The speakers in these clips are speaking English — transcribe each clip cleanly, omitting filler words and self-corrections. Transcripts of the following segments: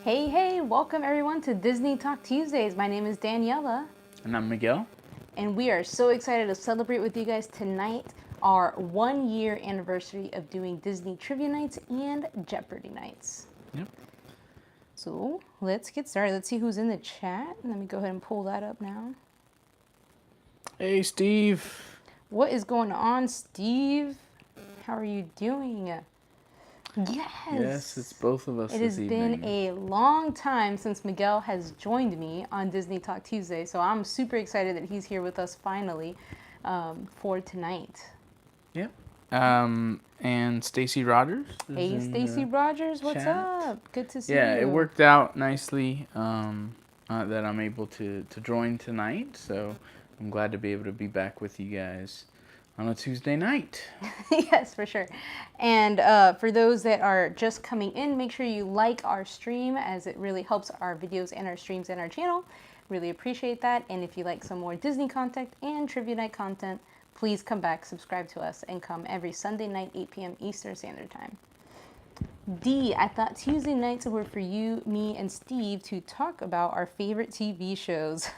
Hey, hey, welcome everyone to Disney Talk Tuesdays. My name is Daniela, And I'm Miguel. and we are so excited to celebrate with you guys tonight our 1 year anniversary of doing Disney Trivia Nights and Jeopardy Nights. Yep. So let's get started. Let's see who's in the chat. Let me go ahead and pull that up now. Hey, Steve. What is going on, Steve? How are you doing? Yes, it's both of us It this has been evening. a long time since Miguel has joined me on Disney Talk Tuesday, so I'm super excited that he's here with us finally for tonight. Yep. And Stacy Rogers is Hey, in Stacy the Rogers, what's chat. up? Good to see Yeah, you. it worked out nicely that I'm able to join tonight. So I'm glad to be able to be back with you guys on a Tuesday night. Yes, for sure. And for those that are just coming in, make sure you like our stream as it really helps our videos and our streams and our channel. Really appreciate that. And if you like some more Disney content and Trivia Night content, please come back, subscribe to us, and come every Sunday night, 8 p.m. Eastern Standard Time. D, I thought Tuesday nights were for you, me, and Steve to talk about our favorite TV shows.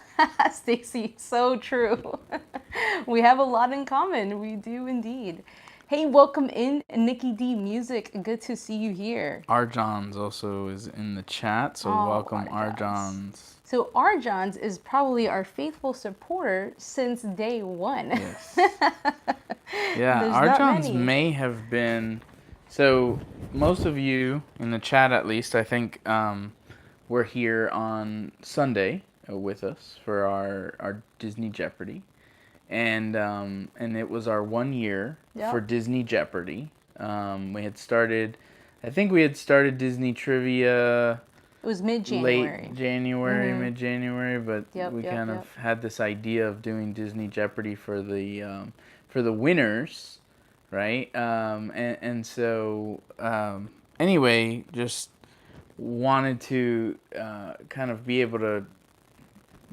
Stacy, so true. We have a lot in common. We do indeed. Hey, welcome in, Nikki D Music. Good to see you here. Arjons also is in the chat, so welcome Arjons. So Arjons is probably our faithful supporter since day one. Yes. Yeah, There's not Arjons many. may have been. So most of you in the chat, at least, I think, were here on Sunday with us for our Disney Jeopardy, and it was our 1 year Yep. for Disney Jeopardy. We had started, I think we had started Disney Trivia It was mid-January. late January, mid-January, but Yep, we yep, kind yep. of had this idea of doing Disney Jeopardy for the winners, right? So anyway, just wanted to kind of be able to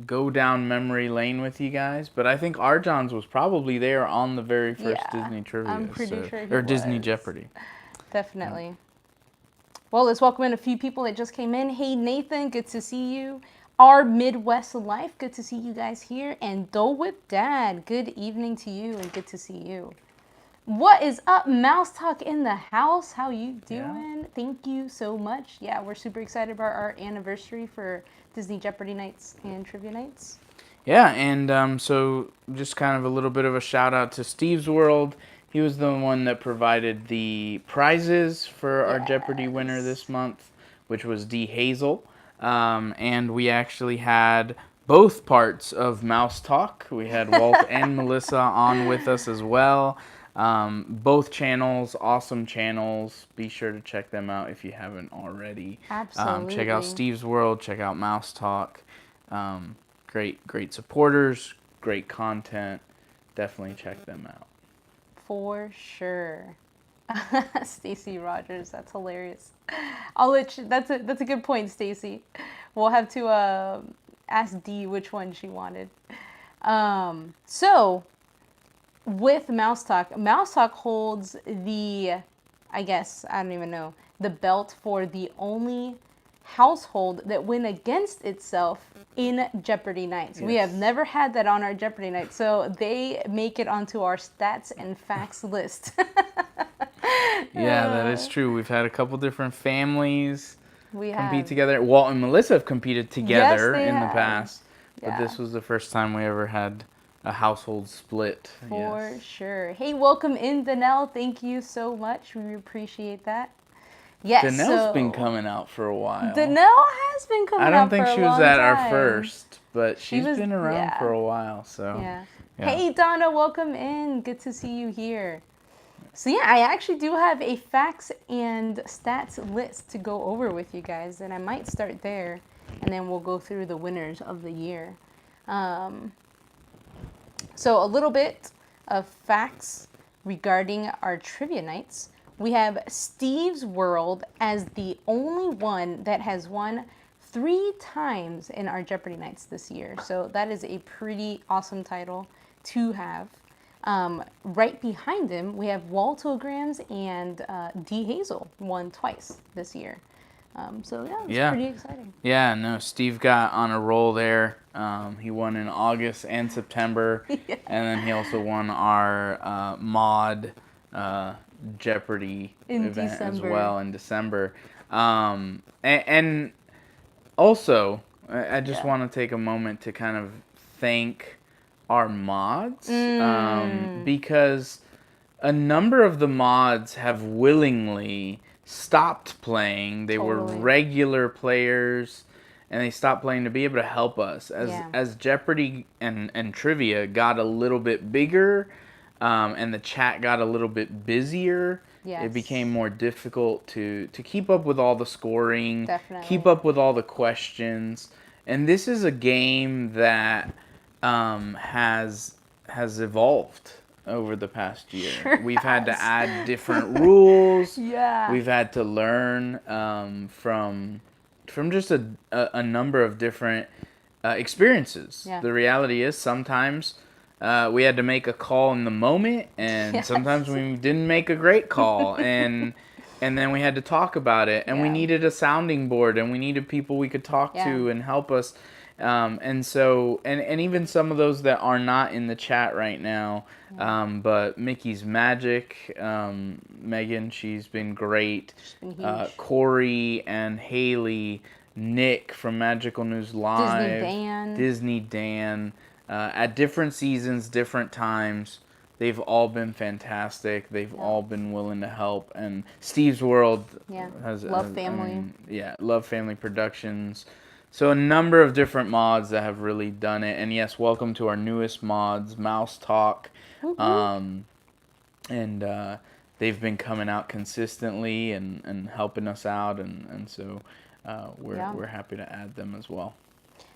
go down memory lane with you guys, but I think Arjons was probably there on the very first Yeah, Disney Trivia, I'm pretty sure he or Disney was. Jeopardy. Definitely. Well, let's welcome in a few people that just came in. Hey, Nathan, good to see you. Our Midwest Life, good to see you guys here. And Dole Whip Dad, good evening to you and good to see you. What is up, Mouse Talk in the house? How you doing? Yeah. Thank you so much. Yeah, we're super excited about our anniversary for Disney Jeopardy Nights and Trivia Nights. Yeah, and so just kind of a little bit of a shout out to Steve's World. He was the one that provided the prizes for our Jeopardy winner this month, which was D. Hazel. And we actually had both parts of Mouse Talk. We had Walt and Melissa on with us as well. Both channels, awesome channels. Be sure to check them out if you haven't already. Absolutely. Check out Steve's World. Check out Mouse Talk. Great supporters, great content. Definitely check them out. For sure. Stacy Rogers, that's hilarious. I'll let you. That's a good point, Stacy. We'll have to ask Dee which one she wanted. So with Mouse Talk holds the, I guess I don't even know, the belt for the only household that went against itself in Jeopardy nights. We have never had that on our Jeopardy night, so they make it onto our stats and facts list. Yeah, that is true. We've had a couple different families compete have. together. Walt and Melissa have competed together they in the have. past, Yeah. but this was the first time we ever had a household split. For sure. Hey, welcome in, Danelle. Thank you so much. We appreciate that. Yes. Danelle's been coming out for a while. Danelle has been coming out. I don't think for she a was long at our time. first, but she's was- been around yeah. for a while. So Yeah. Yeah. Hey, Donna, welcome in. Good to see you here. So yeah, I actually do have a facts and stats list to go over with you guys, and I might start there, and then we'll go through the winners of the year. So a little bit of facts regarding our trivia nights. We have Steve's World as the only one that has won 3 times in our Jeopardy nights this year. So that is a pretty awesome title to have. Right behind him, we have Waltograms and D. Hazel won twice this year. So yeah, it's Yeah. pretty exciting. Yeah, no, Steve got on a roll there. He won in August and September, Yeah. and then he also won our mod Jeopardy In event as December. well in December. And also, I just Yeah. want to take a moment to kind of thank our mods because a number of the mods have willingly stopped playing. They were Totally. regular players and they stopped playing to be able to help us. Yeah. As Jeopardy and trivia got a little bit bigger and the chat got a little bit busier, Yes. it became more difficult to keep up with all the scoring, Definitely. keep up with all the questions. And this is a game that has evolved over the past year. Sure We've had to has. add different rules. Yeah. We've had to learn from just a number of different experiences. Yeah. The reality is sometimes we had to make a call in the moment, and Yes. sometimes we didn't make a great call, and then we had to talk about it, and we Yeah. needed a sounding board, and we needed people we could talk Yeah. to and help us. And so, and even some of those that are not in the chat right now, but Mickey's Magic, Megan, she's been great. She's been huge. Corey and Haley, Nick from Magical News Live, Disney Dan, at different seasons, different times. They've all been fantastic. They've all been willing to help. And Steve's World has Love Family. Love Family Productions. So a number of different mods that have really done it. And yes, welcome to our newest mods, Mouse Talk. And they've been coming out consistently and helping us out. And so we're happy to add them as well.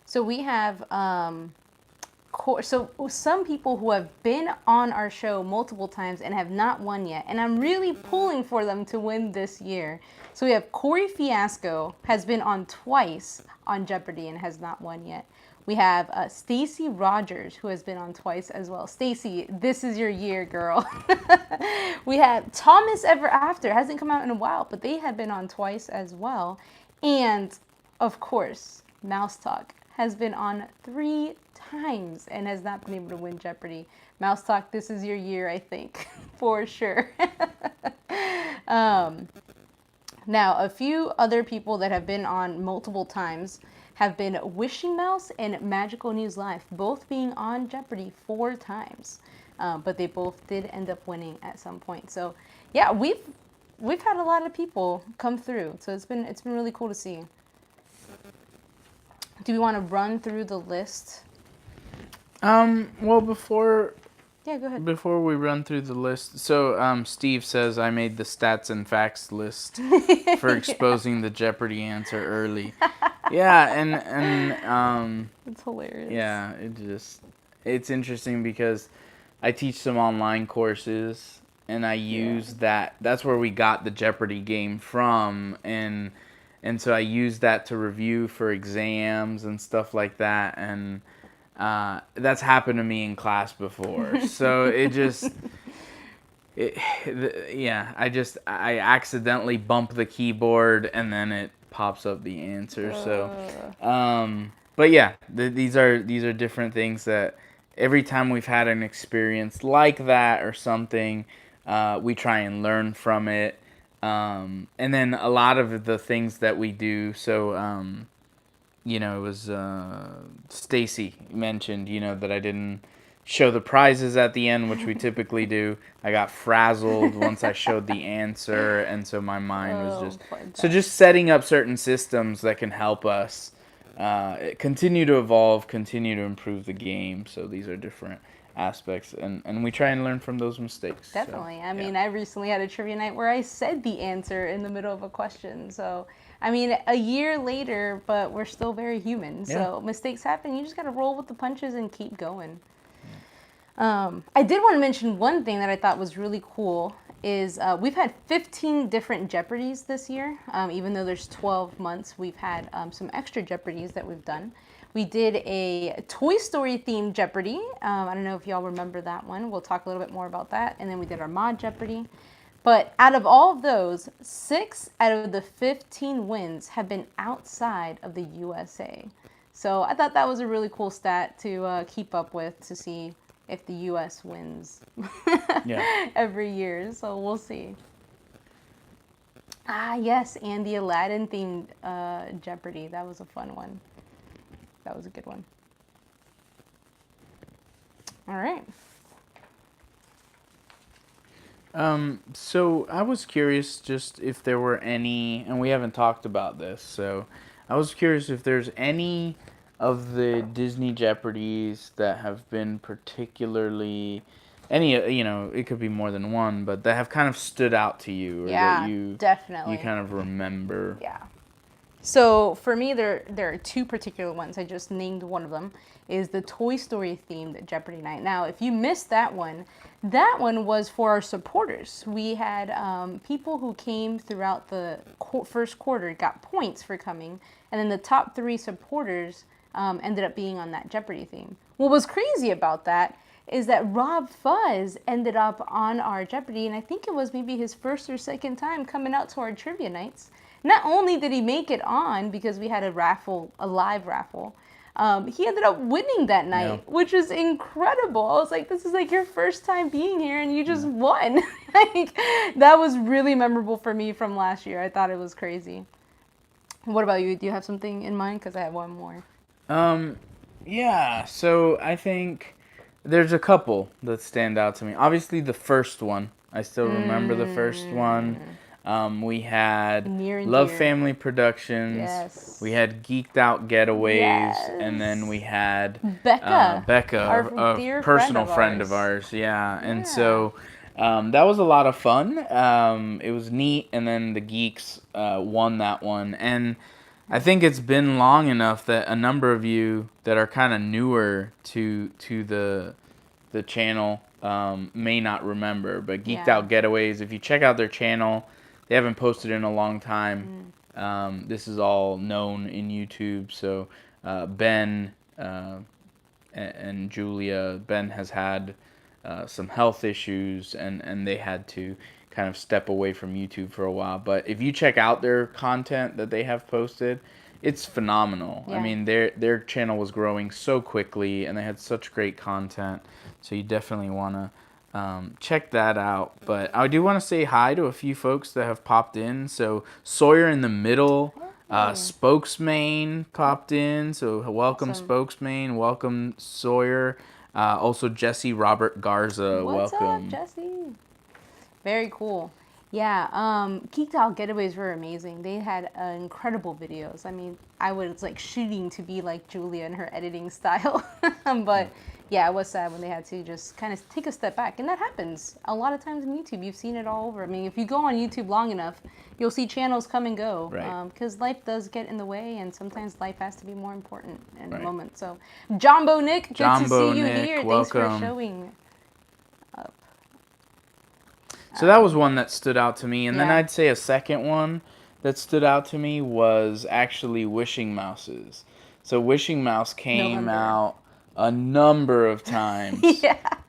So we have so some people who have been on our show multiple times and have not won yet, and I'm really pulling for them to win this year. So we have Corey Fiasco, has been on twice on Jeopardy and has not won yet. We have Stacy Rogers, who has been on twice as well. Stacy, this is your year, girl. We have Thomas Ever After, hasn't come out in a while, but they had been on twice as well. And of course, Mouse Talk has been on 3 times and has not been able to win Jeopardy. Mouse Talk, this is your year, I think, for sure. Now, a few other people that have been on multiple times have been Wishing Mouse and Magical News Live, both being on Jeopardy 4 times. But they both did end up winning at some point. So, yeah, we've had a lot of people come through. So it's been really cool to see. Do we want to run through the list? Well, before Yeah, go ahead. Before we run through the list, so Steve says I made the stats and facts list for exposing the Jeopardy answer early. Yeah, and It's hilarious. yeah, it's interesting because I teach some online courses and I use that's where we got the Jeopardy game from, and so I use that to review for exams and stuff like that, and that's happened to me in class before. So I accidentally bump the keyboard and then it pops up the answer. So, but yeah, these are different things that every time we've had an experience like that or something, we try and learn from it. And then a lot of the things that we do, so, it was Stacy mentioned, that I didn't show the prizes at the end, which we typically do. I got frazzled once I showed the answer, and so my mind was just setting up certain systems that can help us continue to evolve, continue to improve the game. So these are different aspects, and we try and learn from those mistakes. Definitely. So, I mean, I recently had a trivia night where I said the answer in the middle of a question. So, I mean, a year later, but we're still very human. So mistakes happen. You just got to roll with the punches and keep going. I did want to mention one thing that I thought was really cool is we've had 15 different Jeopardies this year. Even though there's 12 months, we've had some extra Jeopardies that we've done. We did a Toy Story themed Jeopardy. I don't know if y'all remember that one. We'll talk a little bit more about that. And then we did our mod Jeopardy. But out of all of those, 6 out of the 15 wins have been outside of the USA. So I thought that was a really cool stat to keep up with, to see if the US wins every year. So we'll see. Ah, yes, and the Aladdin themed Jeopardy. That was a fun one. That was a good one. All right. So I was curious just if there were any, and we haven't talked about this, so I was curious if there's any of the Disney Jeopardies that have been particularly, it could be more than one, but that have kind of stood out to you, or that you definitely. kind of remember. Yeah. So for me, there are 2 particular ones. I just named one of them. Is the Toy Story themed Jeopardy night. Now, if you missed that one was for our supporters. We had people who came throughout the first quarter, got points for coming, and then the top 3 supporters ended up being on that Jeopardy theme. What was crazy about that is that Rob Fuzz ended up on our Jeopardy, and I think it was maybe his first or second time coming out to our trivia nights. Not only did he make it on because we had a live raffle, he ended up winning that night, which is incredible. I was like, this is like your first time being here and you just won. Like, that was really memorable for me from last year. I thought it was crazy. What about you? Do you have something in mind? Because I have one more. Yeah, so I think there's a couple that stand out to me. Obviously, the first one. I still remember the first one. We had Love Family Productions. Yes. We had Geeked Out Getaways. Yes. And then we had Becca, a personal friend of ours. Yeah. And so that was a lot of fun. It was neat. And then the Geeks won that one. And I think it's been long enough that a number of you that are kind of newer to the channel may not remember. But Geeked Out Getaways, if you check out their channel, they haven't posted in a long time. This is all known in YouTube. So Ben and Julia, Ben has had some health issues, and they had to kind of step away from YouTube for a while. But if you check out their content that they have posted, it's phenomenal. I mean, their channel was growing so quickly, and they had such great content. So you definitely want to check that out. But I do want to say hi to a few folks that have popped in. So Sawyer in the Middle, Spokesman popped in. So welcome, Spokesman. Welcome, Sawyer. Also Jesse Robert Garza. What's welcome. Up, Jesse? Very cool. Yeah, Geeked Out Getaways were amazing. They had incredible videos. I mean, I was like shooting to be like Julia in her editing style. But yeah, it was sad when they had to just kind of take a step back. And that happens a lot of times in YouTube. You've seen it all over. I mean, if you go on YouTube long enough, you'll see channels come and go. Because life does get in the way, and sometimes life has to be more important in the moment. So, Jumbo Nick, good to see you here. Welcome. Thanks for showing up. So that was one that stood out to me. And then I'd say a second one that stood out to me was actually Wishing Mouses. So Wishing Mouse came out a number of times.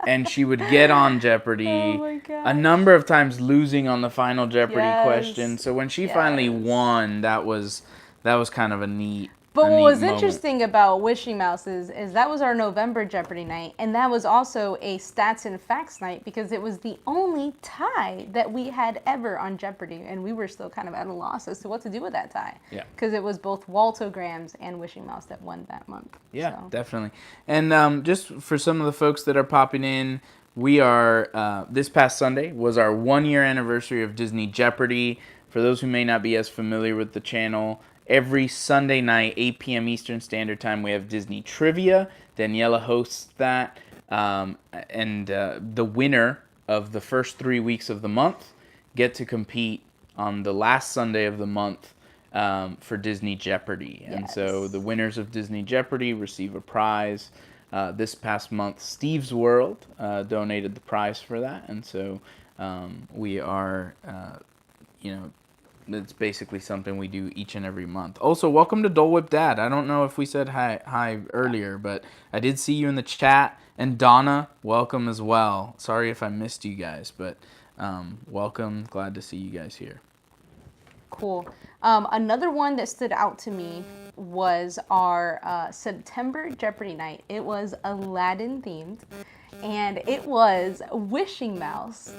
And she would get on Jeopardy a number of times, losing on the final Jeopardy question. So when she finally won, that was kind of a neat But what was interesting about Wishing Mouses is that was our November Jeopardy night, and that was also a Stats and Facts night because it was the only tie that we had ever on Jeopardy, and we were still kind of at a loss as to what to do with that tie. Because it was both Waltograms and Wishing Mouse that won that month. Yeah, definitely. And just for some of the folks that are popping in, we are, this past Sunday was our 1-year anniversary of Disney Jeopardy. For those who may not be as familiar with the channel, every Sunday night, 8 p.m. Eastern Standard Time, we have Disney Trivia. Daniela hosts that. And the winner of the first 3 weeks of the month get to compete on the last Sunday of the month for Disney Jeopardy. And so the winners of Disney Jeopardy receive a prize. This past month, Steve's World donated the prize for that. And so we are, it's basically something we do each and every month. Also, welcome to Dole Whip Dad. I don't know if we said hi earlier, but I did see you in the chat. And Donna, welcome as well. Sorry if I missed you guys, but welcome. Glad to see you guys here. Cool. Another one that stood out to me was our September Jeopardy night. It was Aladdin themed, and it was Wishing Mouse,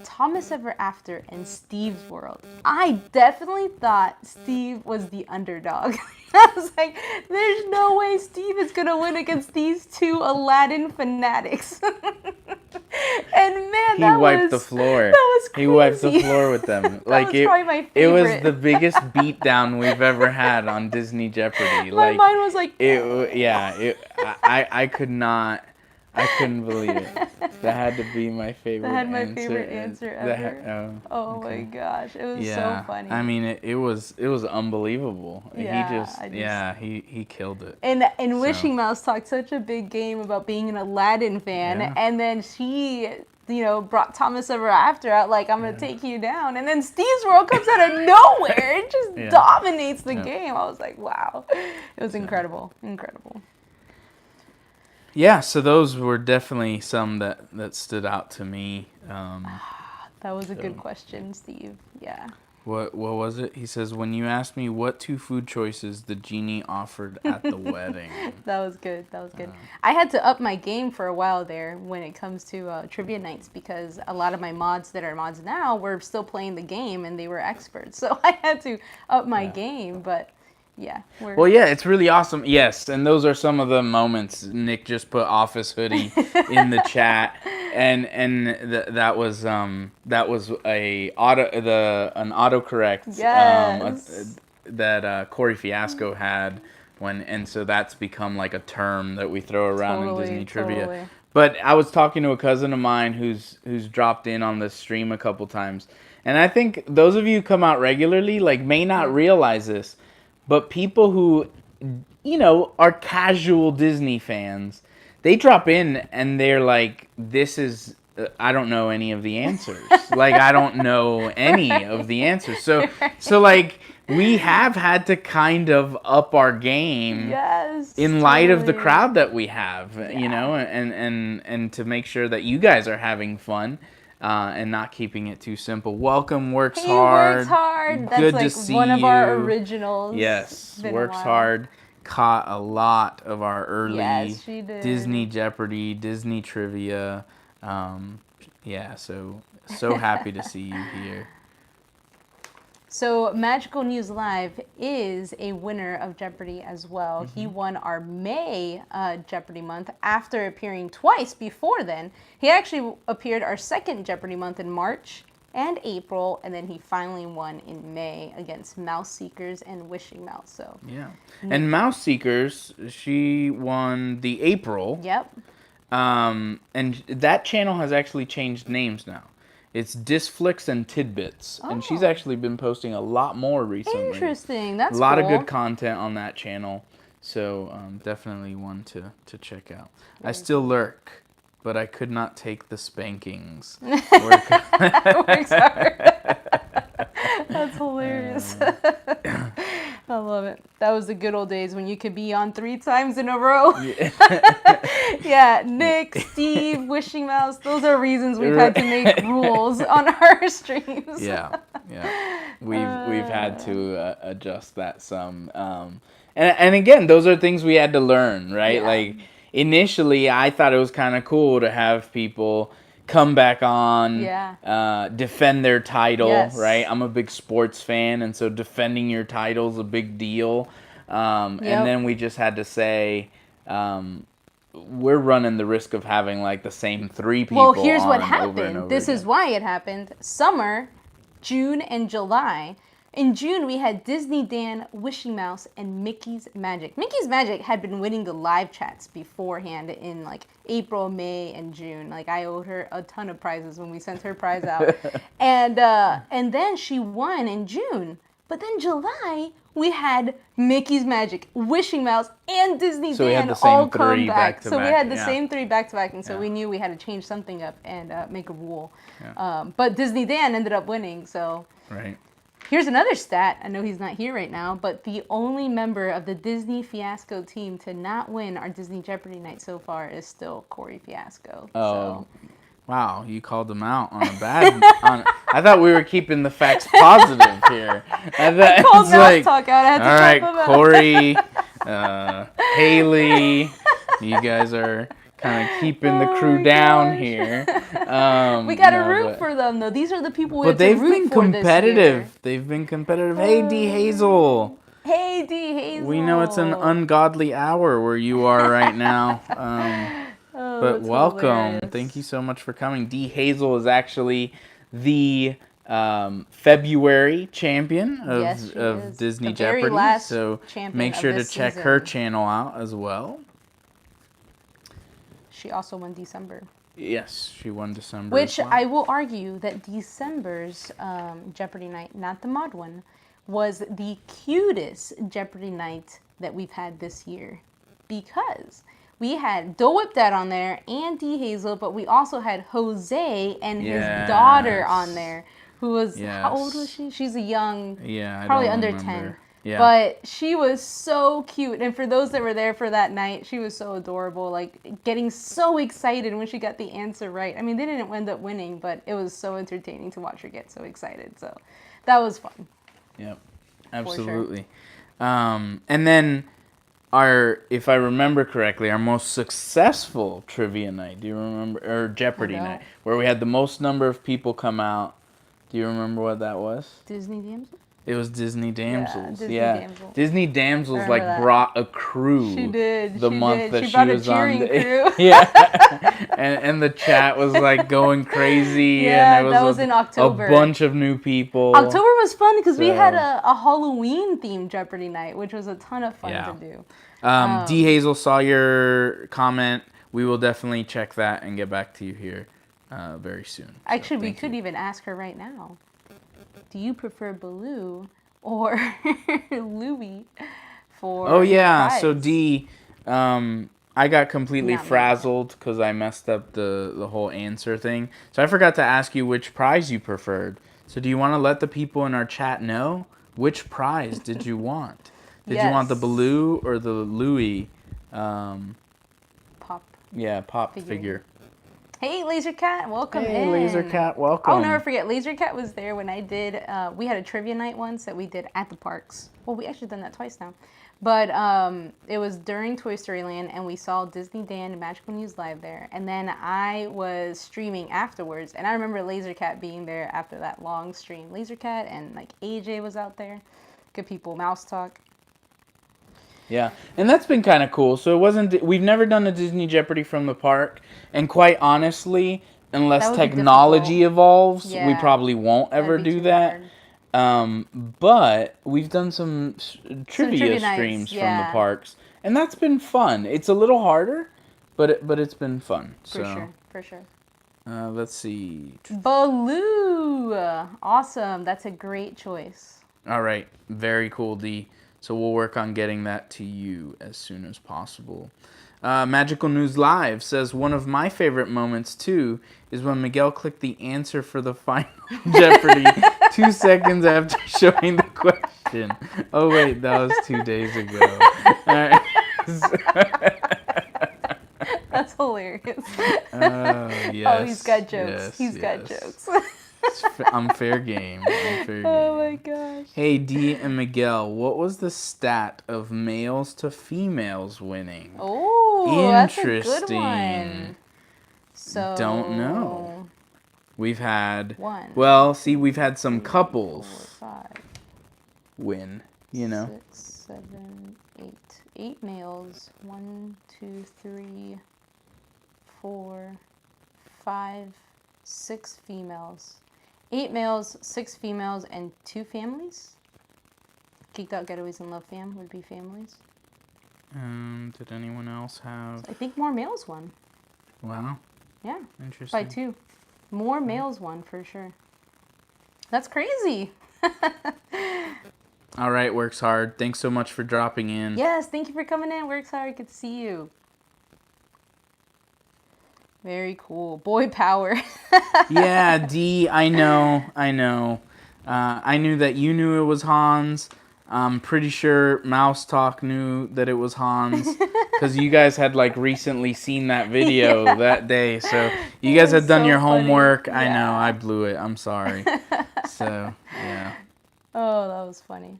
Thomas Ever After, and Steve's World. I definitely thought Steve was the underdog. I was like, there's no way Steve is going to win against these two Aladdin fanatics. And man, He wiped the floor. That was crazy. He wiped the floor with them. That was probably my it was favorite. the biggest beatdown we've ever had on Disney Jeopardy. My mind was like, I could not. I couldn't believe it. That had to be my favorite. That had my answer. favorite answer ever. Oh my gosh, it was so funny. I mean, it was unbelievable. Yeah, he killed it. And Wishing Mouse talked such a big game about being an Aladdin fan, and then she, brought Thomas Ever After out like, I'm gonna take you down, and then Steve's World comes out of nowhere and just dominates the game. I was like, wow, it was incredible. Yeah, so those were definitely some that stood out to me. That was a good question, Steve. Yeah. What was it? He says, when you asked me what two food choices the genie offered at the wedding. That was good. I had to up my game for a while there when it comes to trivia nights, because a lot of my mods that are mods now were still playing the game and they were experts. So I had to up my game, but... yeah. Well, yeah, it's really awesome. Yes, and those are some of the moments. Nick just put office hoodie in the chat, and that was an autocorrect that Corey Fiasco had and so that's become like a term that we throw around in Disney trivia. Totally. But I was talking to a cousin of mine who's dropped in on the stream a couple times, and I think those of you who come out regularly may not realize this. But people who, are casual Disney fans, they drop in and they're like, this is, I don't know any of the answers. I don't know any of the answers. So we have had to kind of up our game in light of the crowd that we have, and to make sure that you guys are having fun. And not keeping it too simple. Welcome, Works Hard. Works Hard. That's good to see one of you. our originals. Yes, Works Hard caught a lot of our early Disney Jeopardy, Disney trivia. So happy to see you here. So Magical News Live is a winner of Jeopardy as well. He won our May Jeopardy month after appearing twice before then. He actually appeared our second Jeopardy month in March and April, and then he finally won in May against Mouse Seekers and Wishing Mouse. So yeah, and Mouse Seekers, she won the April. Yep. And that channel has actually changed names now. It's Disflicks and Tidbits, and she's actually been posting a lot more recently. Interesting, that's a lot cool. of good content on that channel, so definitely one to check out. I still lurk, but I could not take the spankings. Works Hard. That's hilarious. I love it. That was the good old days when you could be on 3 times in a row. Yeah, Nick, Steve, Wishing Mouse, those are reasons we've had to make rules on our streams. Yeah. We've had to adjust that some. And again, those are things we had to learn, right? Yeah. Initially, I thought it was kind of cool to have people come back on, defend their title, right? I'm a big sports fan, and so defending your title is a big deal. And then we just had to say, we're running the risk of having the same 3 people. Well, here's what over happened. This is why it happened. Summer, June, and July. In June, we had Disney Dan, Wishing Mouse, and Mickey's Magic. Mickey's Magic had been winning the live chats beforehand in April, May, and June. I owed her a ton of prizes when we sent her prize out. And then she won in June. But then July, we had Mickey's Magic, Wishing Mouse, and Disney Dan all come back. So we had the same 3 back-to-back, and so we knew we had to change something up and make a rule. Yeah. But Disney Dan ended up winning, so... Right. Here's another stat. I know he's not here right now, but the only member of the Disney Fiasco team to not win our Disney Jeopardy night so far is still Corey Fiasco. Oh, Wow, you called them out on a bad. I thought we were keeping the facts positive here. I called mouse talk out. I had to all right, call them out. Corey, Haley, you guys are kind of keeping the crew down here. We gotta root for them, though. These are the people we have to root for this year. But they've been competitive. They've been competitive. Hey, D. Hazel. Hey, D. Hazel. We know it's an ungodly hour where you are right now. But welcome. Hilarious. Thank you so much for coming. D. Hazel is actually the February champion of Disney Jeopardy. So make sure to check her channel out as well. She also won December. Yes, she won December. Which I will argue that December's Jeopardy night, not the mod one, was the cutest Jeopardy night that we've had this year. Because we had Dole Whip Dad on there and D. Hazel, but we also had Jose and his daughter on there, who was, how old was she? She's a young, probably under 10. Yeah. But she was so cute. And for those that were there for that night, she was so adorable, like getting so excited when she got the answer right. I mean, they didn't end up winning, but it was so entertaining to watch her get so excited. So that was fun. Yep, absolutely. Sure. And then if I remember correctly, our most successful trivia night, do you remember, or Jeopardy night, where we had the most number of people come out. Do you remember what that was? Disney Damsels? It was Disney Damsels. Damsels. Disney Damsels brought a crew. She did. The month that she was on. Crew. Yeah. and the chat was like going crazy. Yeah, and it was that was in October. A bunch of new people. October was fun because we had a Halloween themed Jeopardy night, which was a ton of fun to do. D. Hazel saw your comment. We will definitely check that and get back to you here very soon. Actually, we could even ask her right now. Do you prefer Baloo or Louie for prize? So D, I got completely frazzled because I messed up the whole answer thing. So I forgot to ask you which prize you preferred. So do you want to let the people in our chat know which prize did you want? Did you want the Baloo or the Louie? Pop. Yeah, pop figure. Hey, Laser Cat, welcome in. Hey, Laser Cat, welcome. I'll never forget, Laser Cat was there when I did, we had a trivia night once that we did at the parks. Well, we actually done that twice now. But it was during Toy Story Land, and we saw Disney Dan and Magical News Live there. And then I was streaming afterwards, and I remember Laser Cat being there after that long stream. Laser Cat and like AJ was out there. Good people, Mouse Talk. Yeah, and that's been kind of cool. So we've never done a Disney Jeopardy from the park, and quite honestly, unless technology evolves, we probably won't ever do that. But we've done some trivia streams from the parks, and that's been fun. It's a little harder, but it's been fun. For sure. Let's see. Baloo! Awesome. That's a great choice. All right. Very cool, D. So we'll work on getting that to you as soon as possible. Magical News Live says, one of my favorite moments, too, is when Miguel clicked the answer for the final Jeopardy 2 seconds after showing the question. Oh, wait, that was 2 days ago. All right. That's hilarious. Yes, oh, he's got jokes. He's got jokes. I'm fair game. Oh my gosh. Hey, D and Miguel, what was the stat of males to females winning? Oh, interesting. That's a good one. So don't know. We've had one. Well, see, we've had some couples 4, 5, win. You know. 6, 7, 8. 8 males. 1, 2, 3, 4, 5, 6 females. 8 males, 6 females, and 2 families? Geeked Out Getaways and Love Fam would be families. Did anyone else have... I think more males won. Wow. Yeah. Interesting. By 2. More males won, for sure. That's crazy. All right, Works Hard. Thanks so much for dropping in. Yes, thank you for coming in. Works Hard. Good to see you. Very cool. Boy power. Yeah, D, I know. I knew that you knew it was Hans. I'm pretty sure Mouse Talk knew that it was Hans because you guys had like recently seen that video that day. So you It guys was had done so your funny. homework. I know, Yeah. I blew it. I'm sorry. So, yeah. Oh, that was funny.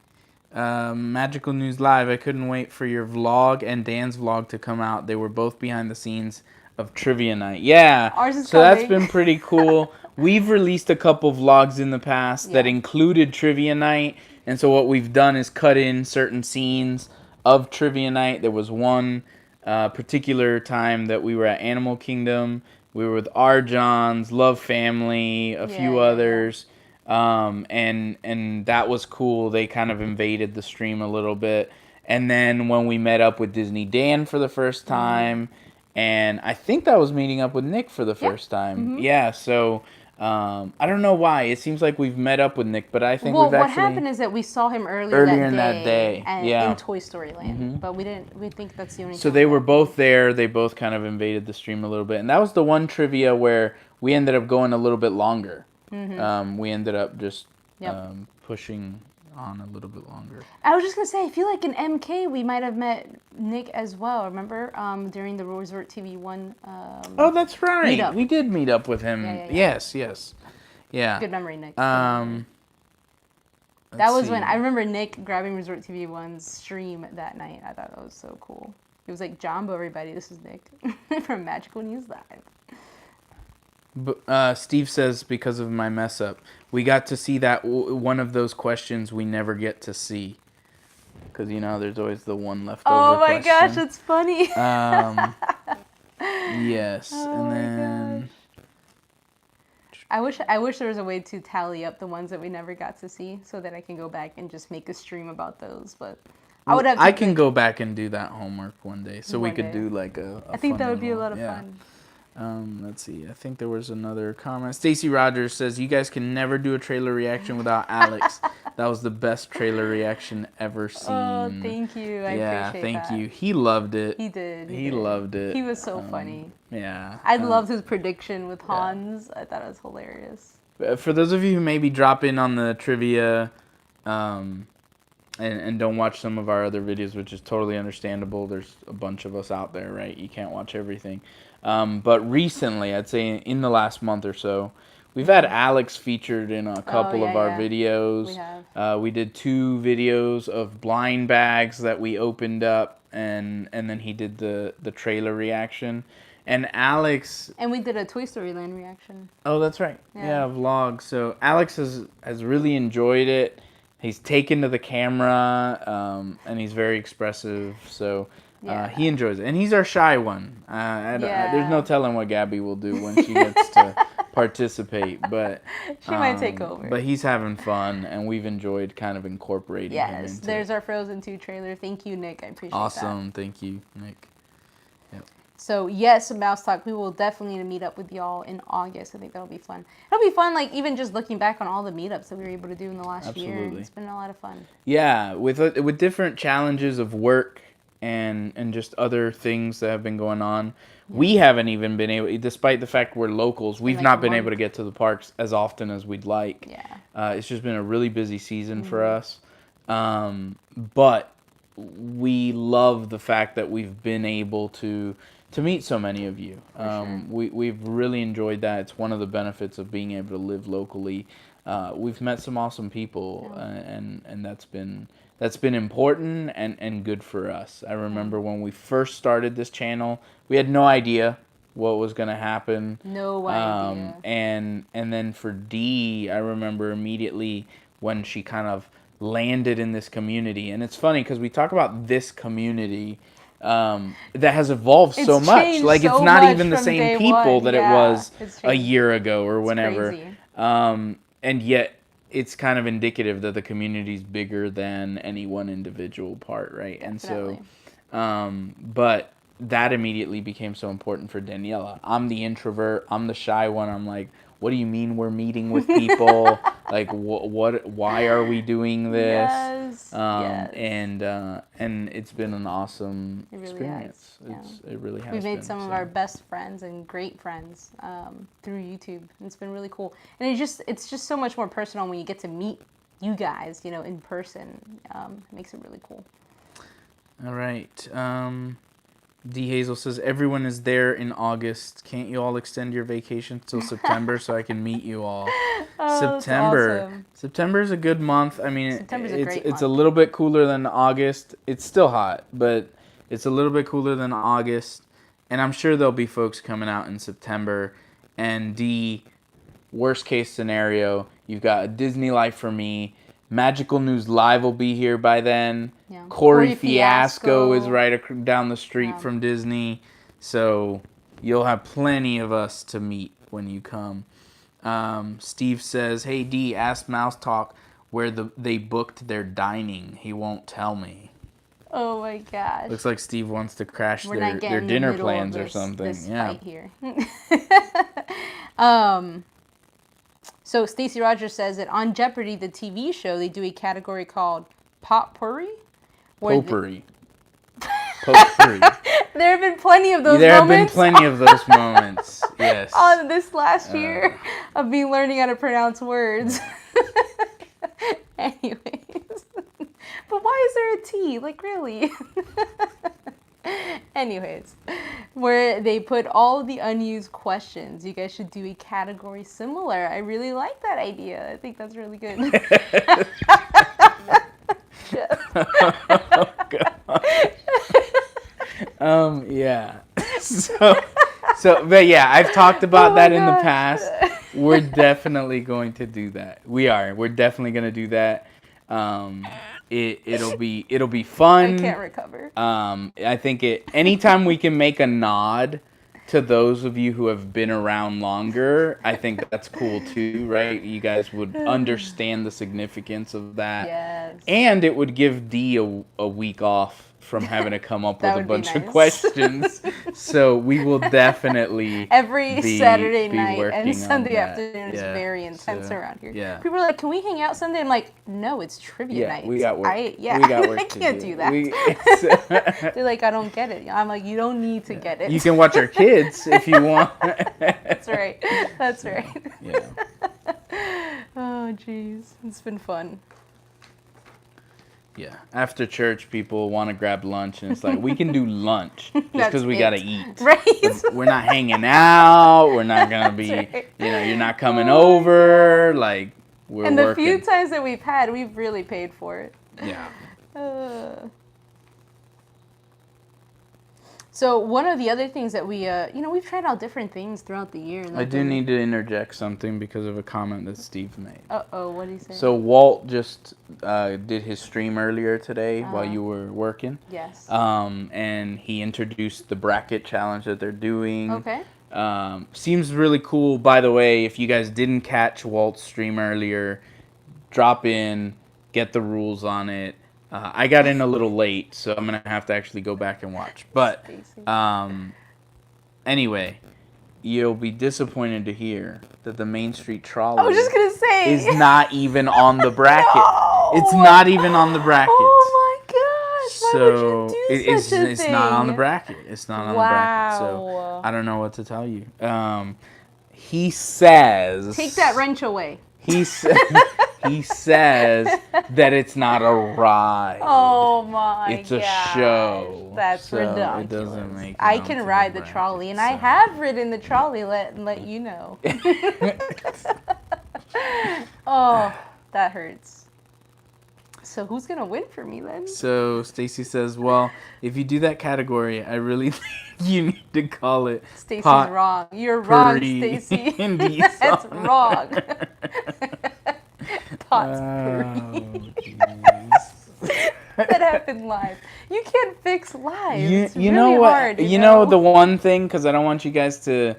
Magical News Live. I couldn't wait for your vlog and Dan's vlog to come out. They were both behind the scenes of Trivia Night. Yeah, Ours is so that's coming. been pretty cool. We've released a couple vlogs in the past that Yeah. included Trivia Night, and so what we've done is cut in certain scenes of Trivia Night. There was one particular time that we were at Animal Kingdom. We were with our Johns, Love Family, a few Yeah. others. And that was cool. They kind of invaded the stream a little bit. And then when we met up with Disney Dan for the first time, and I think that was meeting up with Nick for the first time. Yeah, so I don't know why. It seems like we've met up with Nick, but I think Well, we've what actually happened is that we saw him earlier earlier that in that day. and Yeah. in Toy Story Land, but we didn't. We think that's the only. So time they that- were both there. They both kind of invaded the stream a little bit, and that was the one trivia where we ended up going a little bit longer. We ended up just pushing on a little bit longer. I was just gonna say, I feel like in MK we might have met Nick as well. Remember during the Resort TV one. Oh, that's right. meetup. We did meet up with him. Yeah. Yes, yes. Yeah. Good memory, Nick. Um, That was let's when see. I remember Nick grabbing Resort TV One's stream that night. I thought that was so cool. He was like, "Jumbo, everybody, this is Nick from Magical News Live." Steve says, because of my mess up, we got to see that one of those questions we never get to see. Because, you know, there's always the one left over Oh my question. gosh, that's funny. Yes, Oh and my then... I wish there was a way to tally up the ones that we never got to see, so that I can go back and just make a stream about those. But I would have. I can go back and do that homework one day, so we One could day. do like a I think fun that would be a little- lot of fun. Let's see. I think there was another comment. Stacy Rogers says, "You guys can never do a trailer reaction without Alex. That was the best trailer reaction ever seen." Oh, thank you. I appreciate that. thank you. He loved it. He did. He did. loved it. He was so funny. Yeah. I loved his prediction with Hans. I thought it was hilarious. For those of you who maybe drop in on the trivia, and don't watch some of our other videos, which is totally understandable. There's a bunch of us out there, right? You can't watch everything. But recently, I'd say in the last month or so, we've had Alex featured in a couple of our videos. We have. We did 2 videos of blind bags that we opened up, and then he did the trailer reaction. And Alex... And we did a Toy Story Land reaction. Oh, that's right. Yeah. Vlog. So Alex has really enjoyed it. He's taken to the camera, and he's very expressive. So he enjoys it. And he's our shy one. There's no telling what Gabby will do when she gets to participate. But She might take over. But he's having fun, and we've enjoyed kind of incorporating him Yes, into there's our Frozen 2 trailer. Thank you, Nick. I appreciate that. Awesome. Thank you, Nick. So yes, Mouse Talk, we will definitely meet up with y'all in August. I think that'll be fun. It'll be fun, like even just looking back on all the meetups that we were able to do in the last year. Absolutely. It's been a lot of fun. Yeah, with different challenges of work and just other things that have been going on, we haven't even been able, despite the fact we're locals, we've like not a been month. able to get to the parks as often as we'd like. Yeah. It's just been a really busy season for us. But we love the fact that we've been able to meet so many of you. We've really enjoyed that. It's one of the benefits of being able to live locally. We've met some awesome people, and that's been important and good for us. I remember when we first started this channel, we had no idea what was going to happen. No idea. And then for Dee, I remember immediately when she kind of landed in this community. And it's funny because we talk about this community that has evolved so It's much. changed Like, it's so not much even the from same day people one. that Yeah, it was it's a changed. year ago or whenever. Crazy. And yet it's kind of indicative that the community's bigger than any one individual part, right? Definitely. And so, but that immediately became so important for Daniela. I'm the introvert. I'm the shy one. I'm like, what do you mean we're meeting with people? Like, why are we doing this? Yes. Yes. And it's been an awesome It really experience. has, It really has. We've made been, some of so. our best friends and great friends through YouTube. And it's been really cool. And it's just so much more personal when you get to meet you guys, in person. It makes it really cool. All right. D. Hazel says, everyone is there in August. Can't you all extend your vacation till September so I can meet you all? Oh, September. that's awesome. September is a good month. I mean, September's a great it's a month. little bit cooler than August. It's still hot, but it's a little bit cooler than August. And I'm sure there'll be folks coming out in September. And D, worst case scenario, you've got a Disney Life for Me. Magical News Live will be here by then. Yeah. Corey Fiasco is right down the street Yeah. from Disney. So you'll have plenty of us to meet when you come. Steve says, hey, D, ask Mouse Talk where they booked their dining. He won't tell me. Oh my gosh. Looks like Steve wants to crash We're their not getting dinner in the middle of plans or something. This Yeah. fight here. So Stacey Rogers says that on Jeopardy, the TV show, they do a category called Potpourri. Potpourri. Potpourri. There have been plenty of those There have been moments plenty of those moments. Yes. on this last year of me learning how to pronounce words. Anyways. But why is there a T? Like, really? Anyways, where they put all the unused questions. You guys should do a category similar. I really like that idea. I think that's really good. Yeah. But yeah, I've talked about that in the past. We're definitely going to do that. We're definitely going to do that. It'll be fun. I can't recover. I think anytime we can make a nod to those of you who have been around longer, I think that's cool too, right? You guys would understand the significance of that. Yes. And it would give Dee a week off from having to come up with a bunch of nice. questions. So we will definitely every Saturday be night working and Sunday on that. afternoon is very intense around here. Yeah. People are like, "Can we hang out Sunday?" I'm like, "No, it's trivia night." We got work. We got work I can't do that. They're like, "I don't get it." I'm like, "You don't need to get it." You can watch our kids if you want. That's right. That's right. Yeah. Oh, jeez. It's been fun. Yeah. After church, people want to grab lunch, and it's like, we can do lunch just because we got to eat. Right. But we're not hanging out. We're not going to be, right. You're not coming over. Like, we're and working. the few times that we've had, we've really paid for it. Yeah. So one of the other things that we, we've tried out different things throughout the year. I do need to interject something because of a comment that Steve made. Uh-oh, what did he say? So Walt just did his stream earlier today while you were working. Yes. And he introduced the bracket challenge that they're doing. Okay. Seems really cool. By the way, if you guys didn't catch Walt's stream earlier, drop in, get the rules on it. I got in a little late, so I'm going to have to actually go back and watch. But anyway, you'll be disappointed to hear that the Main Street Trolley I was just going to say. is not even on the bracket. No! It's not even on the bracket. Oh my gosh. Why would you do such a thing? It's not on the bracket. It's not on the bracket. So I don't know what to tell you. He says... Take that wrench away. He says that it's not a ride. Oh my god. It's a show. That's so ridiculous. It doesn't make I can ride the trolley, and I have ridden the trolley, let you know. Oh, that hurts. So who's going to win for me then? So Stacy says, well, if you do that category, I really think you need to call it Stacy's wrong. You're wrong, Stacy. That's wrong. That happened live. You can't fix live. It's you really know what? hard, you know the one thing, because I don't want you guys to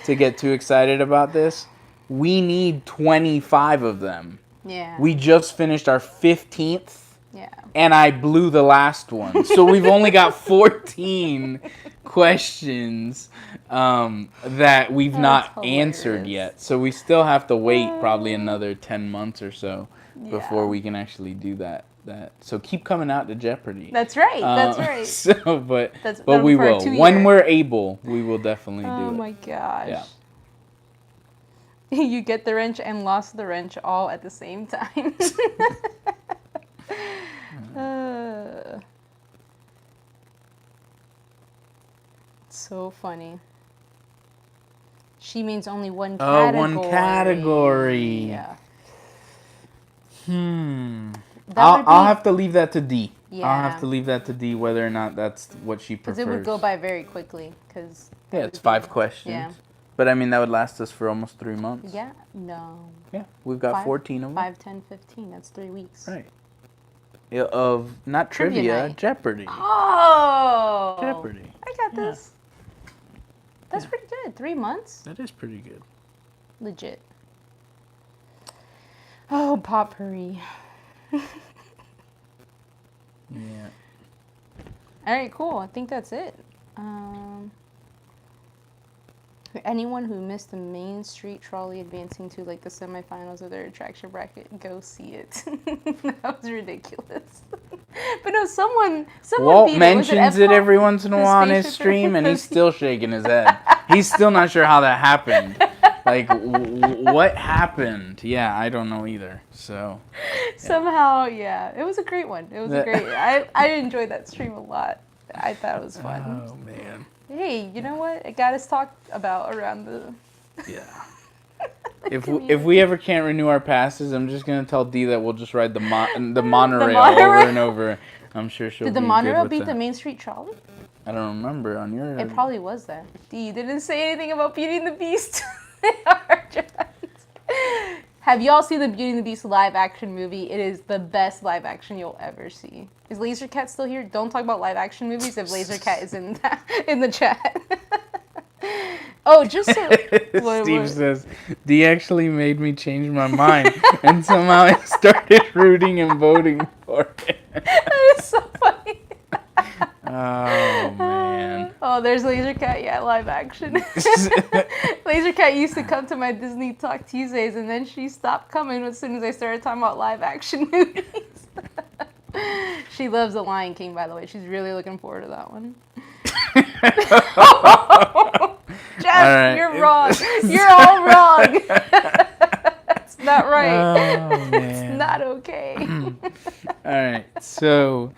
get too excited about this. We need 25 of them. Yeah. We just finished our 15th. Yeah. And I blew the last one. So we've only got 14 questions that we've not answered yet. So we still have to wait probably another 10 months or so before we can actually do that. So keep coming out to Jeopardy. That's right. That's right. So, but we will. 2 year. When we're able, we will definitely do it. Oh my gosh. Yeah. You get the wrench and lost the wrench all at the same time. So funny. She means only one category. Oh, one category. Yeah. I'll have to leave that to D. Yeah. I'll have to leave that to D whether or not that's what she prefers. Because it would go by very quickly. Yeah, it's 5 questions. Yeah. But I mean, that would last us for almost 3 months. Yeah. No. Yeah, we've got 14 of them. 5, 10, 15. That's 3 weeks. Right. Yeah, of not trivia, Jeopardy. Oh. Jeopardy. I got this. That's pretty good. 3 months. That is pretty good. Legit. Oh, potpourri. Yeah. All right, cool. I think that's it. Anyone who missed the Main Street trolley advancing to like the semifinals of their attraction bracket, go see it. That was ridiculous. But no, someone Walt beat mentions it Epcot? every once in a The while on his spaceship stream, and thing? he's still shaking his head. He's still not sure how that happened. Like, what happened? Yeah, I don't know either. So somehow, yeah, it was a great one. It was a great. I enjoyed that stream a lot. I thought it was fun. Oh man. Hey, you know what? It got us talked about around the. Yeah. If we ever can't renew our passes, I'm just gonna tell Dee that we'll just ride the monorail over and over. I'm sure she'll. Did the be monorail good with beat that. the Main Street trolley? I don't remember on your. It probably was that. Dee didn't say anything about Beauty and the Beast. Have y'all seen the Beauty and the Beast live action movie? It is the best live action you'll ever see. Is Lasercat still here? Don't talk about live action movies if Lasercat is in the chat. Oh, just so... Steve says, Dee actually made me change my mind, and somehow I started rooting and voting for it. That is so funny. Oh, man. Oh, there's Lasercat, yeah, live action. Lasercat used to come to my Disney Talk Tuesdays, and then she stopped coming as soon as I started talking about live action movies. She loves The Lion King, by the way. She's really looking forward to that one. Jeff, right. You're wrong. You're all wrong. It's not right. Oh, man. It's not okay. All right. So,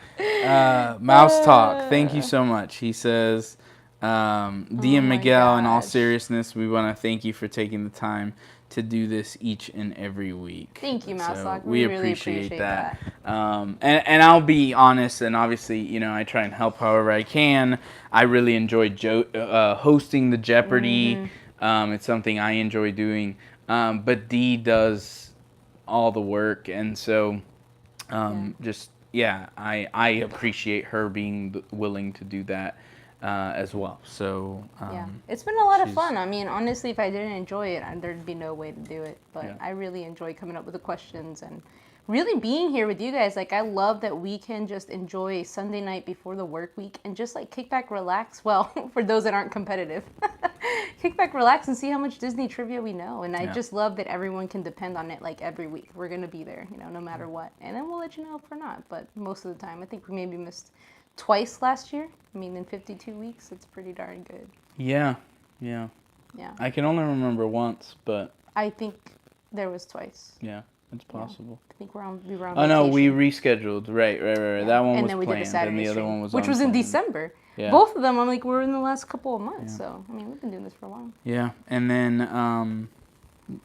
Mouse Talk, thank you so much. He says, Dee and Miguel, in all seriousness, we want to thank you for taking the time to do this each and every week. Thank you, Mouse Talk. We really appreciate that. And I'll be honest, and obviously, you know, I try and help however I can. I really enjoy hosting the Jeopardy. It's something I enjoy doing. But Dee does all the work, and so I appreciate her being willing to do that as well. So it's been a lot of fun. I mean, honestly, if I didn't enjoy it, there'd be no way to do it. But I really enjoy coming up with the questions and really being here with you guys. Like, I love that we can just enjoy Sunday night before the work week and just like kick back, relax. Well, for those that aren't competitive, kick back, relax, and see how much Disney trivia we know. And I just love that everyone can depend on it. Like, every week we're gonna be there, you know, no matter what. And then we'll let you know if we're not. But most of the time, I think we maybe missed twice last year. I mean, in 52 weeks, it's pretty darn good. Yeah. I can only remember once, but I think there was twice. Yeah, it's possible. I think we were on Oh no, we vacation. rescheduled. Right. That one was then we planned, did the Saturday and the other stream, one was which was in unplanned. December. Yeah. Both of them, I'm like, we're in the last couple of months. So I mean, we've been doing this for a while. Yeah, and then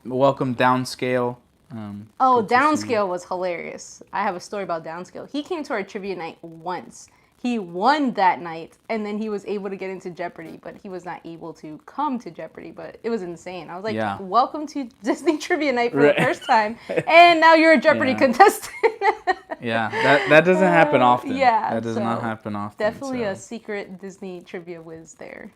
welcome Downscale. Downscale was hilarious. I have a story about Downscale. He came to our trivia night once. He won that night, and then he was able to get into Jeopardy, but he was not able to come to Jeopardy, but it was insane. I was like, welcome to Disney Trivia Night for the first time, and now you're a Jeopardy contestant. That doesn't happen often. Yeah. That does not happen often. Definitely a secret Disney trivia whiz there.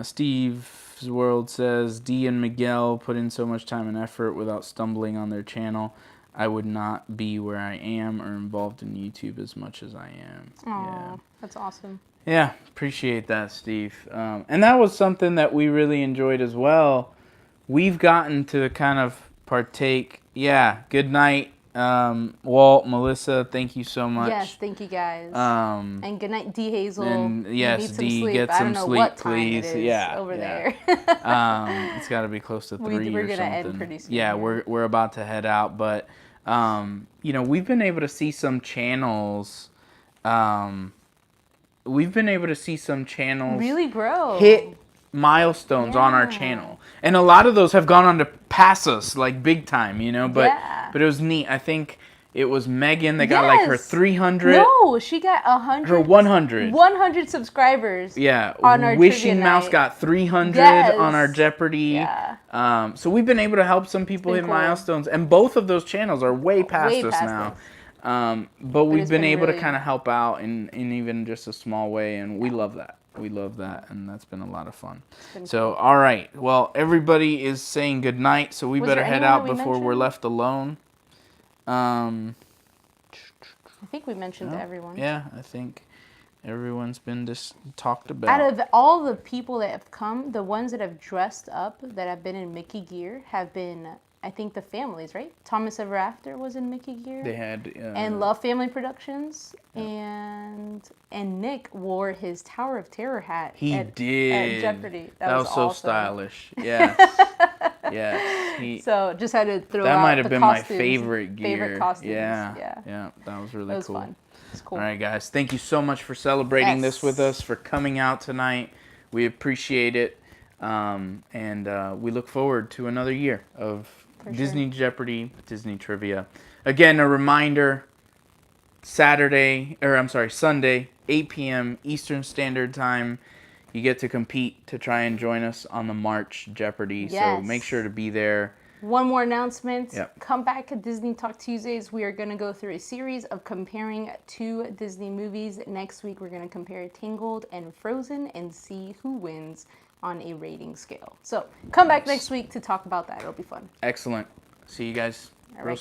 Steve's World says, Dee and Miguel put in so much time and effort without stumbling on their channel. I would not be where I am or involved in YouTube as much as I am. Oh, that's awesome. Yeah, appreciate that, Steve. And that was something that we really enjoyed as well. We've gotten to kind of partake, good night, Walt, Melissa, thank you so much. Yes, thank you guys. And good night, D Hazel. And yes, you need some D, sleep. get I some don't know sleep, what time please. it is Yeah, over yeah. there. It's got to be close to 3 We're or gonna something. end pretty soon. Yeah, we're about to head out, but we've been able to see some channels. We've been able to see some channels really grow. hit milestones on our channel, and a lot of those have gone on to pass us like big time, but it was neat. I think it was Megan that got like her 300. No, she got 100. Her 100. 100 subscribers. Yeah, on our Wishing trivia Mouse night. got 300 Yes. on our Jeopardy. Yeah. So we've been able to help some people hit cool. milestones, and both of those channels are way past us now. But we've been able to kind of help out in even just a small way, and we love that. We love that, and that's been a lot of fun. So, all right. Well, everybody is saying good night, so we better head out before we're left alone. I think we mentioned everyone. Yeah, I think everyone's been just talked about. Out of all the people that have come, the ones that have dressed up, that have been in Mickey gear, have been, I think, the families, right? Thomas Ever After was in Mickey gear. They had and Love Family Productions, and Nick wore his Tower of Terror hat. He did at Jeopardy. That was so awesome. stylish. Yes, yes. So just had to throw that out might have the been costumes, my favorite gear. Favorite costumes. Yeah. That was really It was cool. fun. It's cool. All right, guys. Thank you so much for celebrating this with us, for coming out tonight. We appreciate it, and we look forward to another year of Disney Jeopardy, Disney trivia. Again, a reminder: Sunday, 8 p.m. Eastern Standard Time. You get to compete to try and join us on the March Jeopardy. Yes. So make sure to be there. One more announcement. Yep. Come back at Disney Talk Tuesdays. We are going to go through a series of comparing two Disney movies. Next week, we're going to compare Tangled and Frozen and see who wins on a rating scale. So come back next week to talk about that. It'll be fun. Excellent. See you guys. All right, guys.